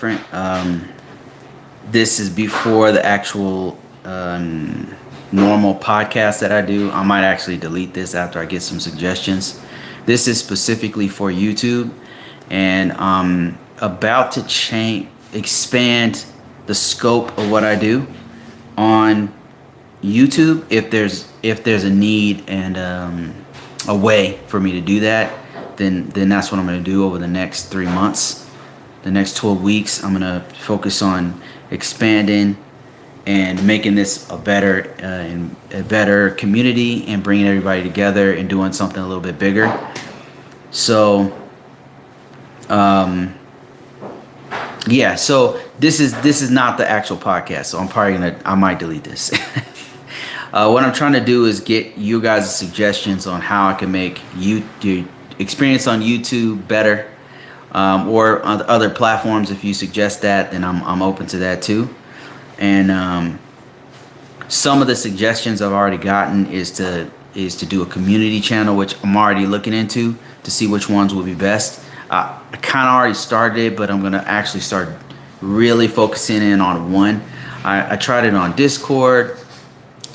different. This is before the actual normal podcast that I do. I might actually delete this after I get some suggestions. This is specifically for YouTube, and I'm about to expand the scope of what I do on YouTube. If there's a need and a way for me to do that, then that's what I'm going to do over the next 3 months. The next 12 weeks, I'm going to focus on expanding and making this a better community and bringing everybody together and doing something a little bit bigger. So, yeah. So this is not the actual podcast. So I might delete this. What I'm trying to do is get you guys suggestions on how I can make the experience on YouTube better. Or on other platforms. If you suggest that, then I'm open to that too. And some of the suggestions I've already gotten is to do a community channel, which I'm already looking into to see which ones will be best. I kind of already started it, but I'm gonna actually start really focusing in on one. I tried it on Discord.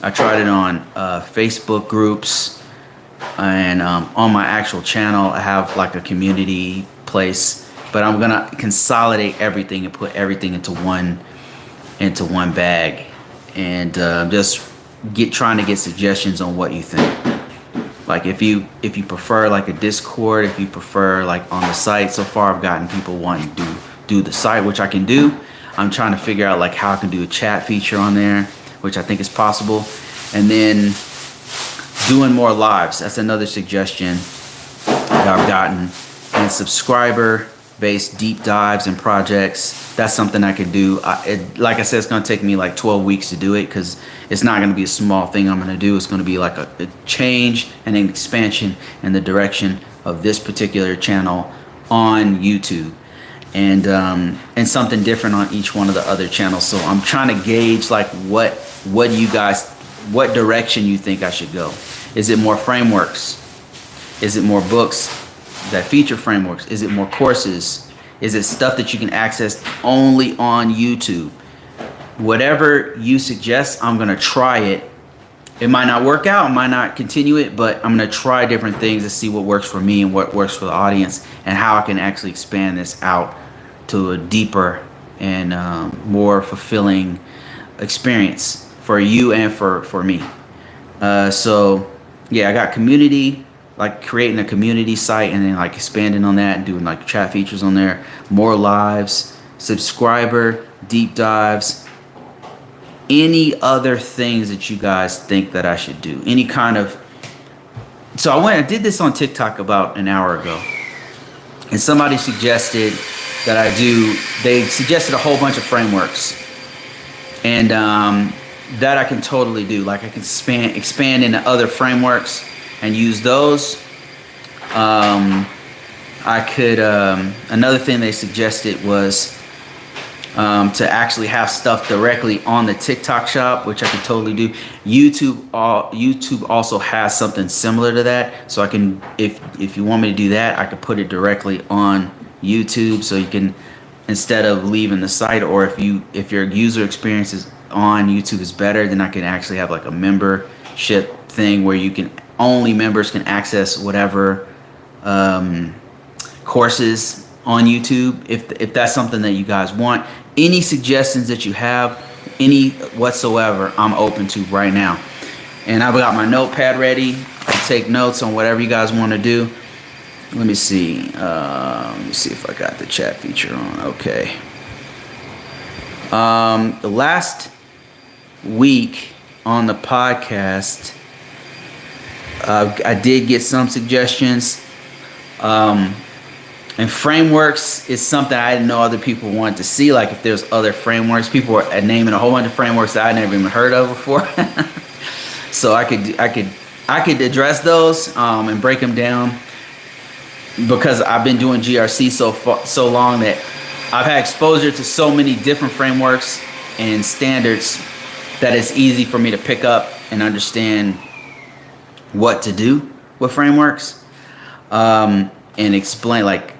I tried it on Facebook groups, and on my actual channel I have like a community place, but I'm gonna consolidate everything and put everything into one bag, and just trying to get suggestions on what you think. Like if you prefer like a Discord, if you prefer like on the site. So far I've gotten people wanting to do the site, which I can do. I'm trying to figure out like how I can do a chat feature on there, which I think is possible. And then doing more lives, that's another suggestion that I've gotten. And subscriber-based deep dives and projects, that's something I could do. Like I said, it's going to take me like 12 weeks to do it, because it's not going to be a small thing I'm going to do. It's going to be like a change and an expansion in the direction of this particular channel on YouTube, and something different on each one of the other channels. So I'm trying to gauge like what direction you think I should go. Is it more frameworks? Is it more books that feature frameworks? Is it more courses? Is it stuff that you can access only on YouTube? Whatever you suggest, I'm gonna try it. It might not work out, I might not continue it, but I'm gonna try different things to see what works for me and what works for the audience, and how I can actually expand this out to a deeper and more fulfilling experience for you and for me. So yeah, I got community, like creating a community site and then like expanding on that and doing like chat features on there, more lives, subscriber deep dives, any other things that you guys think that I should do, any kind of. So I did this on TikTok about an hour ago, and somebody suggested that they suggested a whole bunch of frameworks, and that I can totally do. Like I can expand into other frameworks and use those. I could, another thing they suggested was to actually have stuff directly on the TikTok shop, which I could totally do. YouTube also has something similar to that, so I can, if you want me to do that, I could put it directly on YouTube, so you can, instead of leaving the site, or if your user experience is on YouTube is better, then I can actually have like a membership thing where only members can access whatever courses on YouTube. If that's something that you guys want, any suggestions that you have, any whatsoever, I'm open to right now. And I've got my notepad ready to take notes on whatever you guys want to do. Let me see. Let me see if I got the chat feature on. Okay. The last week on the podcast, I did get some suggestions, and frameworks is something I didn't know other people wanted to see. Like if there's other frameworks, people are naming a whole bunch of frameworks that I never even heard of before. So I could address those and break them down, because I've been doing GRC so long that I've had exposure to so many different frameworks and standards that it's easy for me to pick up and understand what to do with frameworks, and explain, like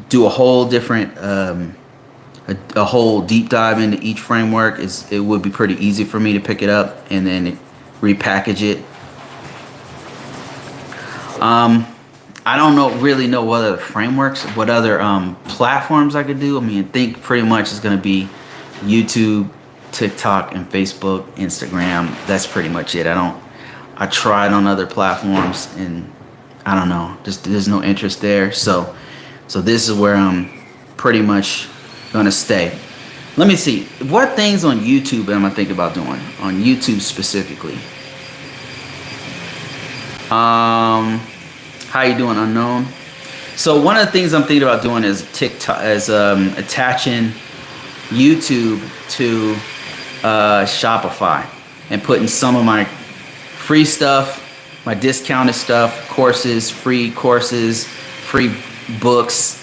do a whole different a whole deep dive into each framework, it would be pretty easy for me to pick it up and then repackage it. I don't really know what other frameworks, what other platforms I could do. I mean, I think pretty much it's going to be YouTube, TikTok, and Facebook, Instagram. That's pretty much it. I tried on other platforms and I don't know, just there's no interest there. So this is where I'm pretty much gonna stay. Let me see, what things on YouTube am I thinking about doing? On YouTube specifically. How you doing, unknown? So one of the things I'm thinking about doing is TikTok, attaching YouTube to Shopify and putting some of my free stuff, my discounted stuff, courses, free books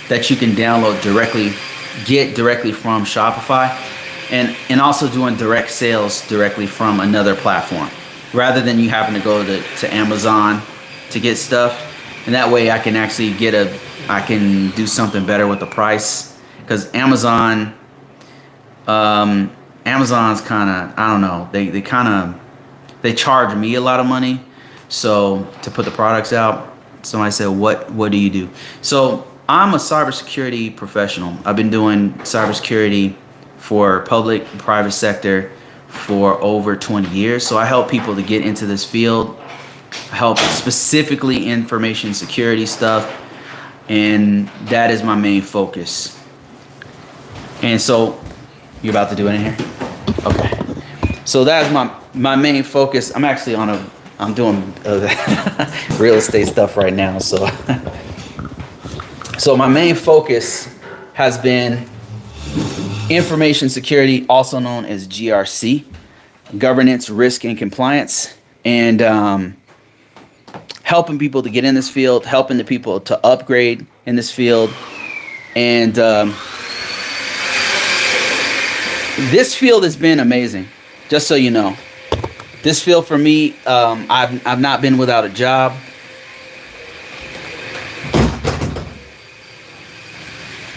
that you can download get directly from Shopify, and also doing direct sales directly from another platform, rather than you having to go to Amazon to get stuff. And that way I can actually I can do something better with the price, because Amazon's kind of, I don't know, they charge me a lot of money so to put the products out. Somebody said, what do you do? So I'm a cybersecurity professional. I've been doing cybersecurity for public and private sector for over 20 years. So I help people to get into this field. I help specifically information security stuff, and that is my main focus. And so, you're about to do it in here? Okay. So that's my main focus. I'm actually I'm doing real estate stuff right now. So my main focus has been information security, also known as GRC, governance, risk, and compliance, and helping people to get in this field, helping the people to upgrade in this field. And this field has been amazing, just so you know. This field for me, I've not been without a job.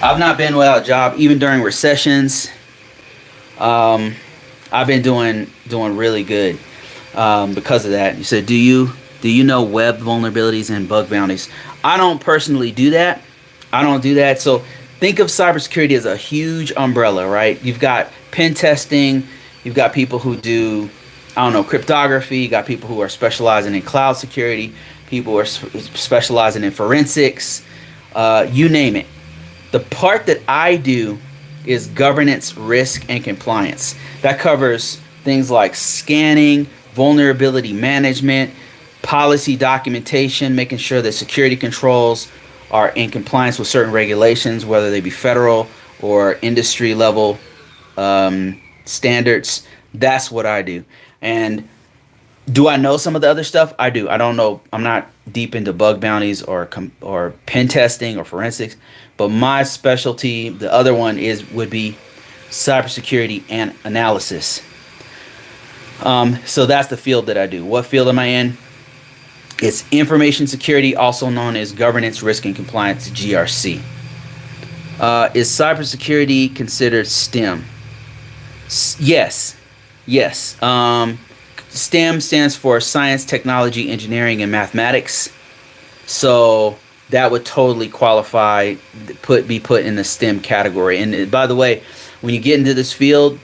I've not been without a job, even during recessions. I've been doing really good because of that. You said, do you know web vulnerabilities and bug bounties? I don't personally do that. I don't do that. So think of cybersecurity as a huge umbrella, right? You've got pen testing. You've got people who do, I don't know, cryptography. You got people who are specializing in cloud security. People who are specializing in forensics. You name it. The part that I do is governance, risk, and compliance. That covers things like scanning, vulnerability management, policy documentation, making sure that security controls are in compliance with certain regulations, whether they be federal or industry level standards. That's what I do. And do I know some of the other stuff? I do. I don't know. I'm not deep into bug bounties or pen testing or forensics, but my specialty, the other one would be cybersecurity and analysis. So that's the field that I do. What field am I in? It's information security, also known as governance, risk, and compliance, GRC. Is cybersecurity considered STEM? Yes. STEM stands for science, technology, engineering, and mathematics. So that would totally qualify, be put in the STEM category. And by the way, when you get into this field,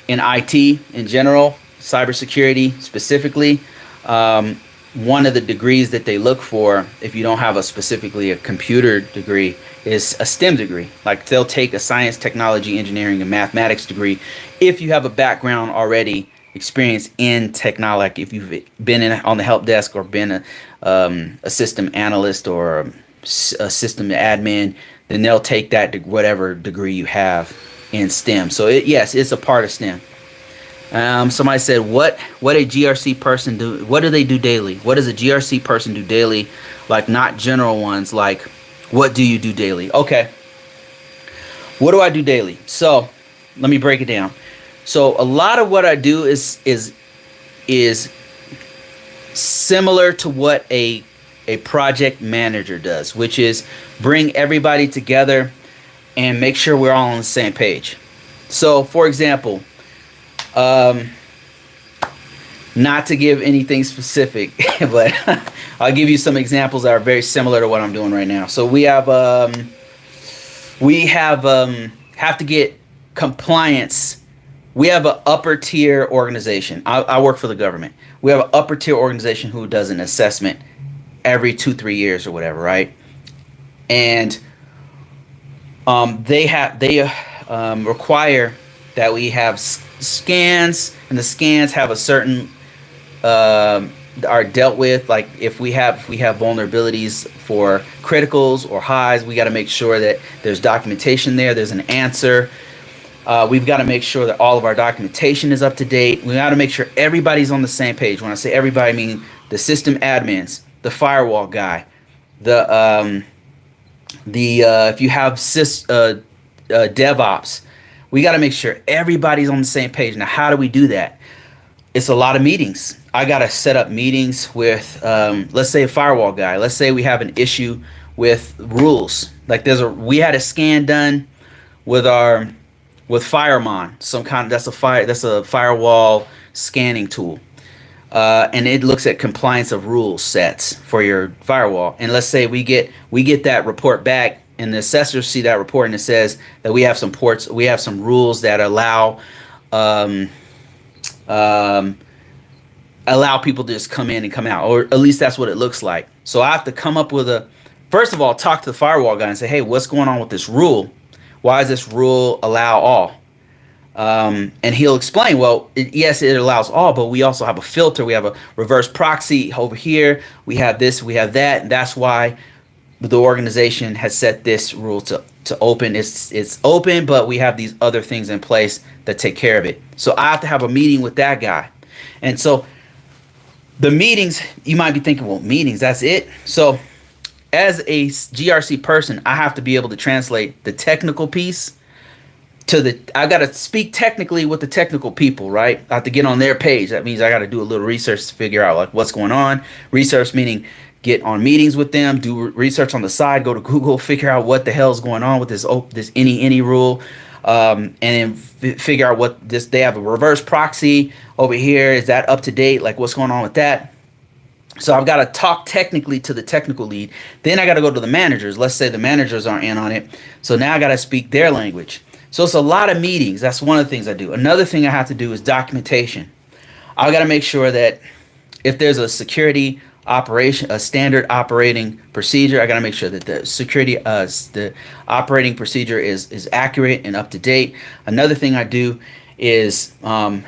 in IT in general, cybersecurity specifically, one of the degrees that they look for, if you don't have specifically a computer degree, is a STEM degree. Like they'll take a science, technology, engineering, and mathematics degree if you have a background already, experience in technology. Like if you've been on the help desk or been a system analyst or a system admin, then they'll take that whatever degree you have in STEM. So yes, it's a part of STEM. Somebody said, what a GRC person do? What do they do daily? What does a GRC person do daily? Like not general ones, like what do you do daily? Okay. What do I do daily? So let me break it down. So a lot of what I do is similar to what a project manager does, which is bring everybody together, and make sure we're all on the same page. So, for example, not to give anything specific, but I'll give you some examples that are very similar to what I'm doing right now. So we have have to get compliance. We have an upper tier organization. I work for the government. We have an upper tier organization who does an assessment every 2-3 years or whatever, right? And they require that we have scans, and the scans have a certain are dealt with. Like if we have vulnerabilities for criticals or highs, we got to make sure that there's documentation there. There's an answer. We've got to make sure that all of our documentation is up to date. We got to make sure everybody's on the same page. When I say everybody, I mean the system admins, the firewall guy, the if you have DevOps, we got to make sure everybody's on the same page. Now, how do we do that? It's a lot of meetings. I got to set up meetings with, let's say, a firewall guy. Let's say we have an issue with rules. Like we had a scan done with Firemon, that's a firewall scanning tool, and it looks at compliance of rule sets for your firewall. And let's say we get that report back, and the assessors see that report, and it says that we have some rules that allow people to just come in and come out, or at least that's what it looks like. So I have to come up with first of all, talk to the firewall guy and say, hey, what's going on with this rule? Why does this rule allow all? And he'll explain, well, yes, it allows all, but we also have a filter. We have a reverse proxy over here. We have this, we have that. And that's why the organization has set this rule to open. It's open, but we have these other things in place that take care of it. So I have to have a meeting with that guy. And so the meetings, you might be thinking, well, meetings, that's it. So as a GRC person, I have to be able to translate the technical piece I got to speak technically with the technical people, right? I have to get on their page. That means I got to do a little research to figure out like what's going on. Research meaning get on meetings with them, do research on the side, go to Google, figure out what the hell's going on with this any rule, and then figure out what they have a reverse proxy over here. Is that up to date? Like what's going on with that? So I've got to talk technically to the technical lead. Then I got to go to the managers. Let's say the managers aren't in on it. So now I got to speak their language. So it's a lot of meetings. That's one of the things I do. Another thing I have to do is documentation. I got to make sure that if there's a security operation, a standard operating procedure, I got to make sure that the operating procedure is accurate and up to date. Another thing I do is analyze,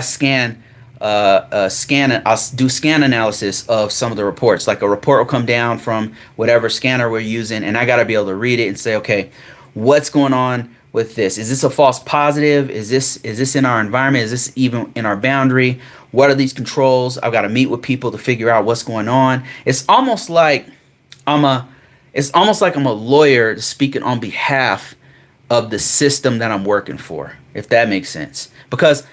scan. I'll do scan analysis of some of the reports. Like a report will come down from whatever scanner we're using, and I got to be able to read it and say, okay, what's going on with this? Is this a false positive? Is this in our environment? Is this even in our boundary? What are these controls? I've got to meet with people to figure out what's going on. It's almost like I'm a lawyer speaking on behalf of the system that I'm working for, if that makes sense. Because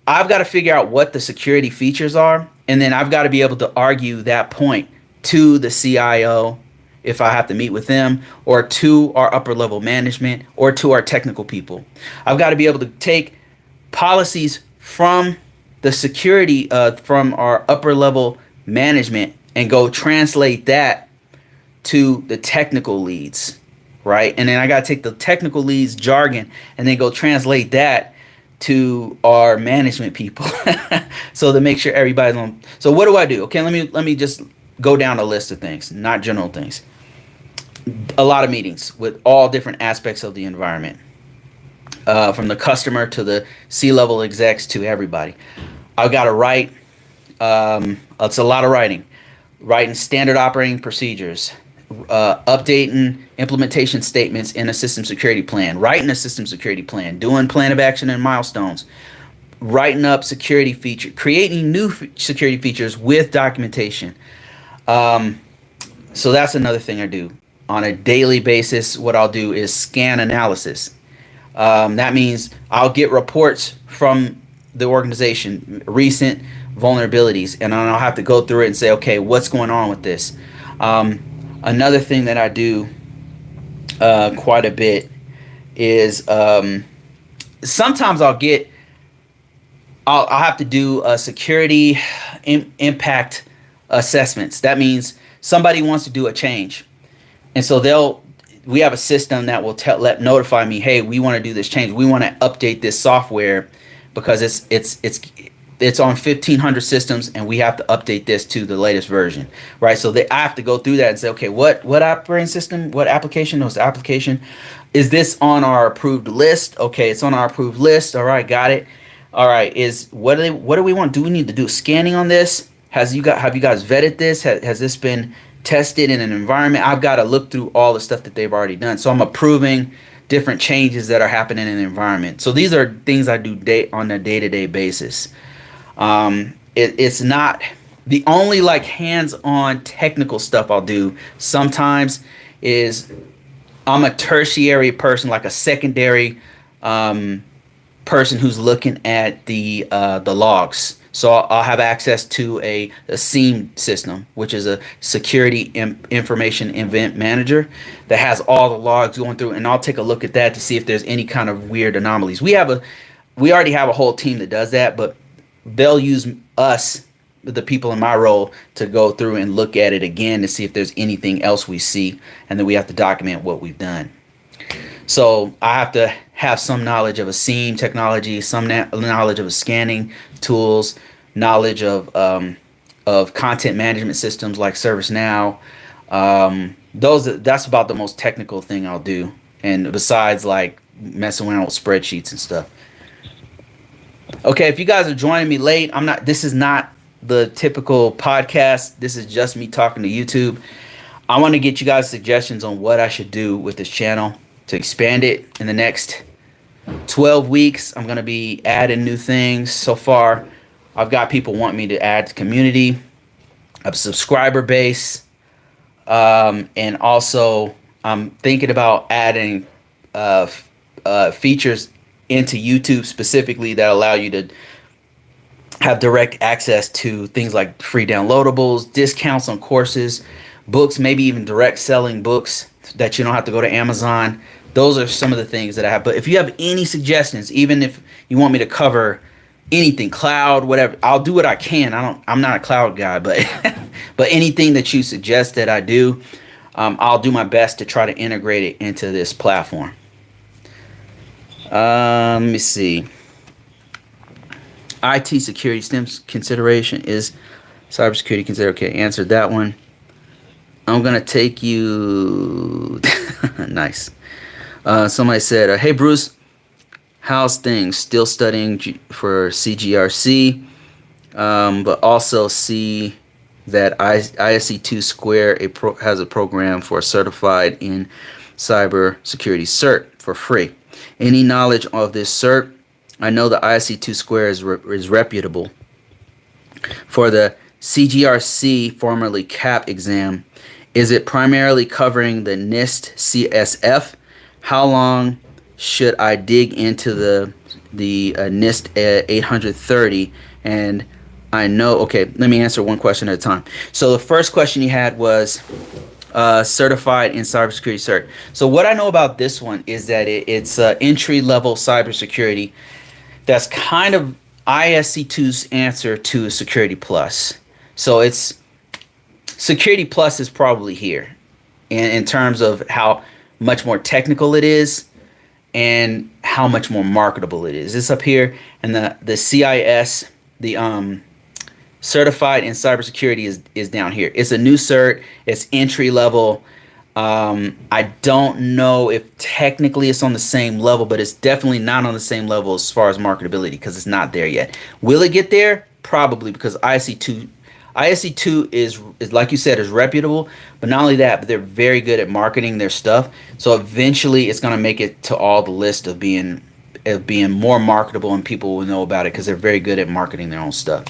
I've got to figure out what the security features are, and then I've got to be able to argue that point to the CIO if I have to meet with them, or to our upper level management, or to our technical people. I've got to be able to take policies from the security, from our upper level management, and go translate that to the technical leads, right? And then I got to take the technical leads jargon and then go translate that to our management people. So to make sure everybody's on. So what do I do? Okay, let me just go down a list of things, not general things. A lot of meetings with all different aspects of the environment, from the customer to the C-level execs to everybody. I've got to write. It's a lot of writing standard operating procedures, updating implementation statements in a system security plan, writing a system security plan, doing plan of action and milestones, writing up security feature, creating new security features with documentation. So that's another thing I do on a daily basis. What I'll do is scan analysis. That means I'll get reports from the organization, recent vulnerabilities, and then I'll have to go through it and say, okay, what's going on with this? Another thing that I do quite a bit is sometimes I'll have to do a security impact assessments. That means somebody wants to do a change, and so we have a system that will notify me, hey, we want to do this change. We want to update this software because it's on 1,500 systems, and we have to update this to the latest version, right? So I have to go through that and say, okay, what operating system, what application, is this on our approved list? Okay, it's on our approved list. All right, got it. All right, what do we want? Do we need to do scanning on this? Have you guys vetted this? Has this been tested in an environment? I've got to look through all the stuff that they've already done. So I'm approving different changes that are happening in the environment. So these are things I do on a day-to-day basis. It's not the only like hands-on technical stuff I'll do sometimes is I'm a tertiary person, like a secondary person who's looking at the logs. So I'll have access to a SIEM system, which is a security information event manager that has all the logs going through, and I'll take a look at that to see if there's any kind of weird anomalies. We already have a whole team that does that, but they'll use us, the people in my role, to go through and look at it again to see if there's anything else we see, and then we have to document what we've done. So I have to have some knowledge of a SIEM technology, some knowledge of a scanning tools, knowledge of content management systems like ServiceNow. That's about the most technical thing I'll do, and besides like messing around with spreadsheets and stuff. Okay, if you guys are joining me late, this is not the typical podcast. This is just me talking to YouTube. I want to get you guys suggestions on what I should do with this channel to expand it in the next 12 weeks. I'm going to be adding new things. So far, I've got people want me to add to community, a subscriber base, and also I'm thinking about adding features into YouTube specifically that allow you to have direct access to things like free downloadables, discounts on courses, books, maybe even direct selling books that you don't have to go to Amazon. Those are some of the things that I have. But if you have any suggestions, even if you want me to cover anything, cloud, whatever, I'll do what I can. I'm not a cloud guy, but but anything that you suggest that I do, I'll do my best to try to integrate it into this platform. Let me see. IT security stems consideration is cybersecurity considered. Okay, answered that one. I'm gonna take you. Nice. Somebody said, "Hey Bruce, how's things? Still studying for CGRC, but also see that ISC2 Square has a program for certified in cybersecurity cert for free. Any knowledge of this cert? I know the ISC2 Square is reputable. For the CGRC, formerly CAP exam, is it primarily covering the NIST CSF? How long should I dig into the NIST 830? And I know, okay, let me answer one question at a time. So the first question you had was certified in cybersecurity cert. So what I know about this one is that it's entry-level cybersecurity. That's kind of ISC2's answer to Security Plus. So it's Security Plus is probably here in terms of how much more technical it is and how much more marketable it is. It's up here, and the CIS, the certified in cybersecurity is down here. It's a new cert. It's entry level. I don't know if technically it's on the same level, but it's definitely not on the same level as far as marketability because it's not there yet. Will it get there? Probably, because ISC2 is like you said, is reputable, but not only that, but they're very good at marketing their stuff. So eventually it's going to make it to all the list of being more marketable, and people will know about it because they're very good at marketing their own stuff.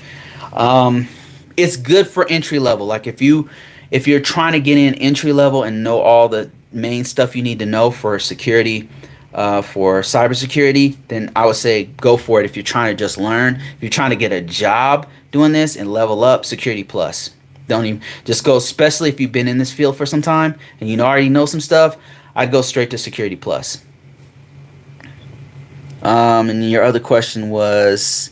It's good for entry level. Like if you're trying to get in entry level and know all the main stuff you need to know for security, for cybersecurity, then I would say go for it. If you're trying to just learn, if you're trying to get a job doing this and level up, Security Plus. Don't even just go, especially if you've been in this field for some time and you already know some stuff. I'd go straight to Security Plus. And your other question was,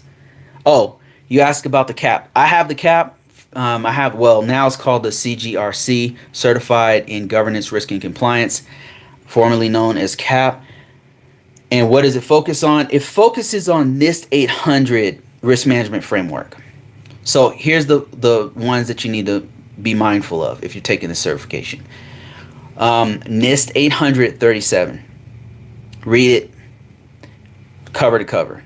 oh, you asked about the CAP. I have the CAP. Now it's called the CGRC, Certified in Governance, Risk, and Compliance, formerly known as CAP. And what does it focus on? It focuses on NIST 800 risk management framework. So here's the ones that you need to be mindful of if you're taking the certification. NIST 837. Read it cover to cover,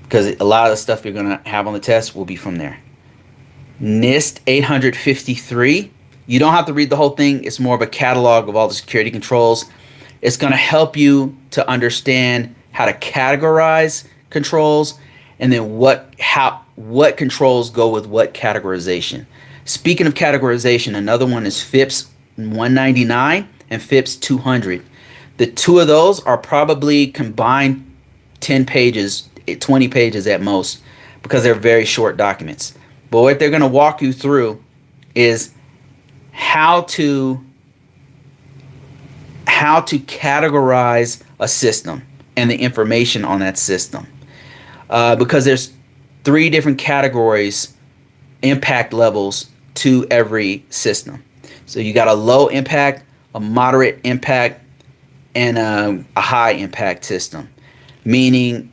because a lot of the stuff you're going to have on the test will be from there. NIST 853. You don't have to read the whole thing. It's more of a catalog of all the security controls. It's going to help you to understand how to categorize controls, and then what controls go with what categorization. Speaking of categorization, another one is FIPS 199 and FIPS 200. The two of those are probably combined 10 pages, 20 pages at most, because they're very short documents. But what they're going to walk you through is how to categorize a system and the information on that system. Because there's 3 different categories, impact levels to every system. So you got a low impact, a moderate impact, and a high impact system. Meaning,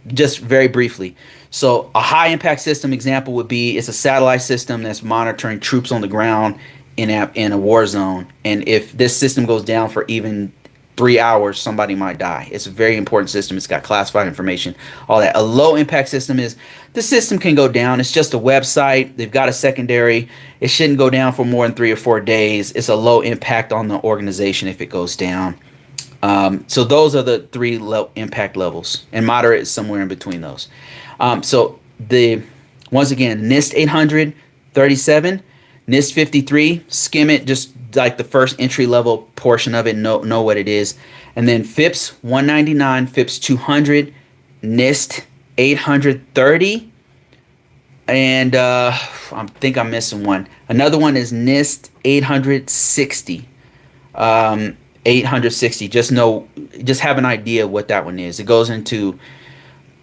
just very briefly, so a high impact system example would be, it's a satellite system that's monitoring troops on the ground in a war zone, and if this system goes down for even 3 hours, somebody might die. It's a very important system. It's got classified information, all that. A low impact system is, the system can go down. It's just a website. They've got a secondary. It shouldn't go down for more than 3 or 4 days. It's a low impact on the organization if it goes down. So those are the 3 low impact levels, and moderate is somewhere in between those. Once again, NIST 837, NIST 53, skim it, just like the first entry level portion of it, know what it is. And then FIPS 199, FIPS 200, NIST 830, and I think I'm missing one. Another one is NIST 860. 860. Just have an idea what that one is. It goes into,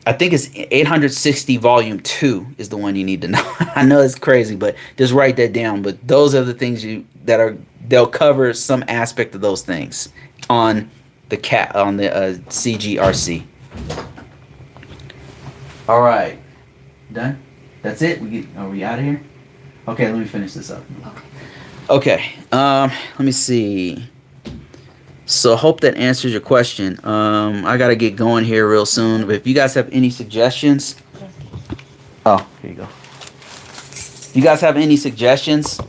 I think it's 860 volume 2 is the one you need to know. I know it's crazy, but just write that down. But those are the things they'll cover some aspect of those things on the CGRC. All right, done. That's it. Are we out of here? Okay, let me finish this up. Okay. Let me see. So I hope that answers your question. I got to get going here real soon. But if you guys have any suggestions. Oh, here you go. If you guys have any suggestions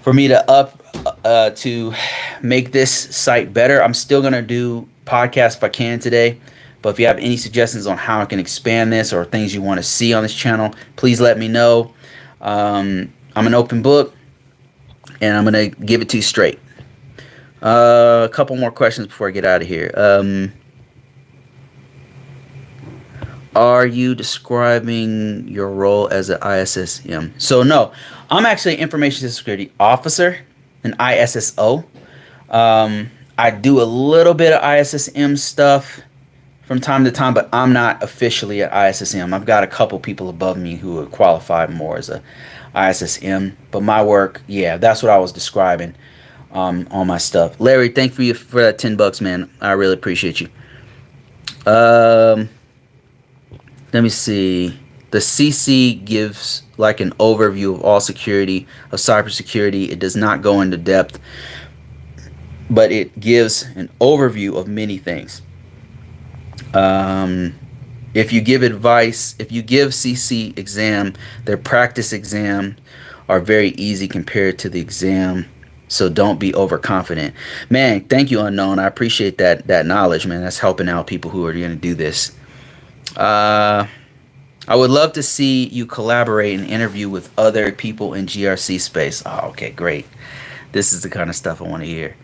for me to make this site better, I'm still going to do podcasts if I can today. But if you have any suggestions on how I can expand this or things you want to see on this channel, please let me know. I'm an open book, and I'm going to give it to you straight. A couple more questions before I get out of here. Are you describing your role as an ISSM? So no, I'm actually an information security officer, an ISSO. I do a little bit of ISSM stuff from time to time, but I'm not officially an ISSM. I've got a couple people above me who are qualified more as a ISSM. But my work, yeah, that's what I was describing. On my stuff. Larry, thank you for that $10, man. I really appreciate you. Let me see. The CC gives like an overview of all security, of cybersecurity. It does not go into depth, but it gives an overview of many things. If you give advice, if you give CC exam, their practice exam are very easy compared to the exam. So don't be overconfident. Man, thank you, Unknown. I appreciate that knowledge, man. That's helping out people who are going to do this. I would love to see you collaborate and interview with other people in GRC space. Oh, okay, great. This is the kind of stuff I want to hear.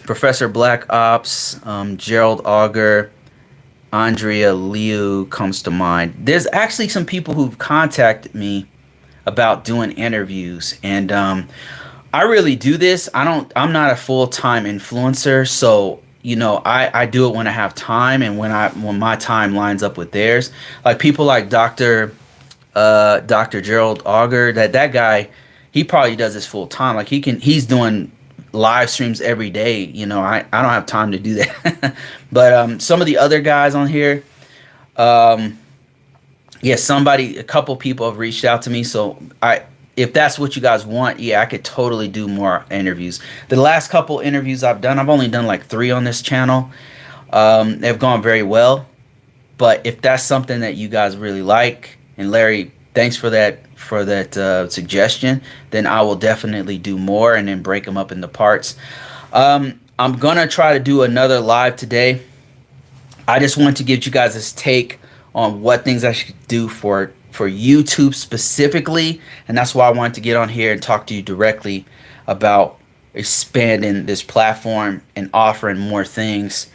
Professor Black Ops, Gerald Auger, Andrea Liu comes to mind. There's actually some people who've contacted me about doing interviews, and I really do this. I'm not a full-time influencer, so I do it when I have time and when my time lines up with theirs. Like people like Dr. Gerald Auger, that guy, he probably does this full time. Like he's doing live streams every day. I don't have time to do that. But some of the other guys on here, um, yeah, a couple people have reached out to me. So if that's what you guys want, yeah, I could totally do more interviews. The last couple interviews I've only done like 3 on this channel. They've gone very well. But if that's something that you guys really like, and Larry, thanks for that suggestion, then I will definitely do more and then break them up into parts. I'm gonna try to do another live today. I just want to give you guys this take on what things I should do for YouTube specifically, and that's why I wanted to get on here and talk to you directly about expanding this platform and offering more things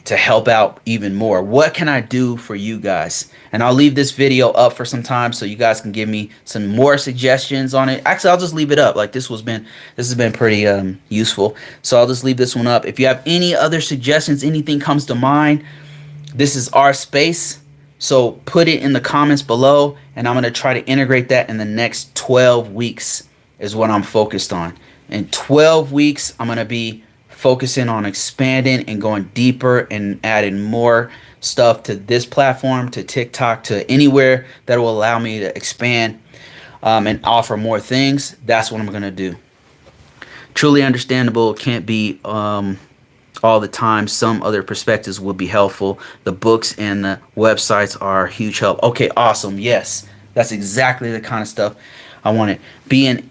to help out even more. What can I do for you guys? And I'll leave this video up for some time so you guys can give me some more suggestions on it. Actually, I'll just leave it up. Like this has been pretty useful. So I'll just leave this one up. If you have any other suggestions, anything comes to mind, this is our space. So put it in the comments below, and I'm going to try to integrate that in the next 12 weeks is what I'm focused on. In 12 weeks, I'm going to be focusing on expanding and going deeper and adding more stuff to this platform, to TikTok, to anywhere that will allow me to expand and offer more things. That's what I'm going to do. Truly understandable. Can't be all the time. Some other perspectives will be helpful. The books and the websites are a huge help. Okay, awesome. Yes, that's exactly the kind of stuff I wanted. Be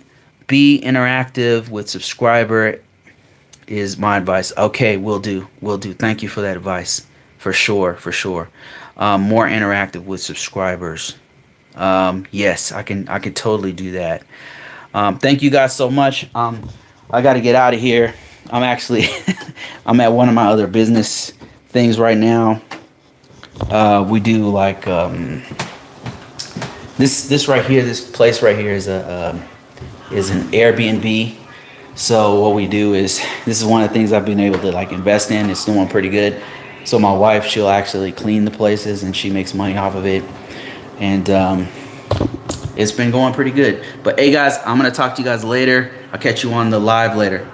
interactive with subscriber is my advice. Okay, will do. Thank you for that advice. For sure. More interactive with subscribers. Yes, I can totally do that. Thank you guys so much. I got to get out of here. I'm actually I'm at one of my other business things right now. We do like this right here. This place right here is an Airbnb. So what we do is, this is one of the things I've been able to like invest in. It's doing pretty good. So my wife, she'll actually clean the places and she makes money off of it. And it's been going pretty good. But hey guys, I'm going to talk to you guys later. I'll catch you on the live later.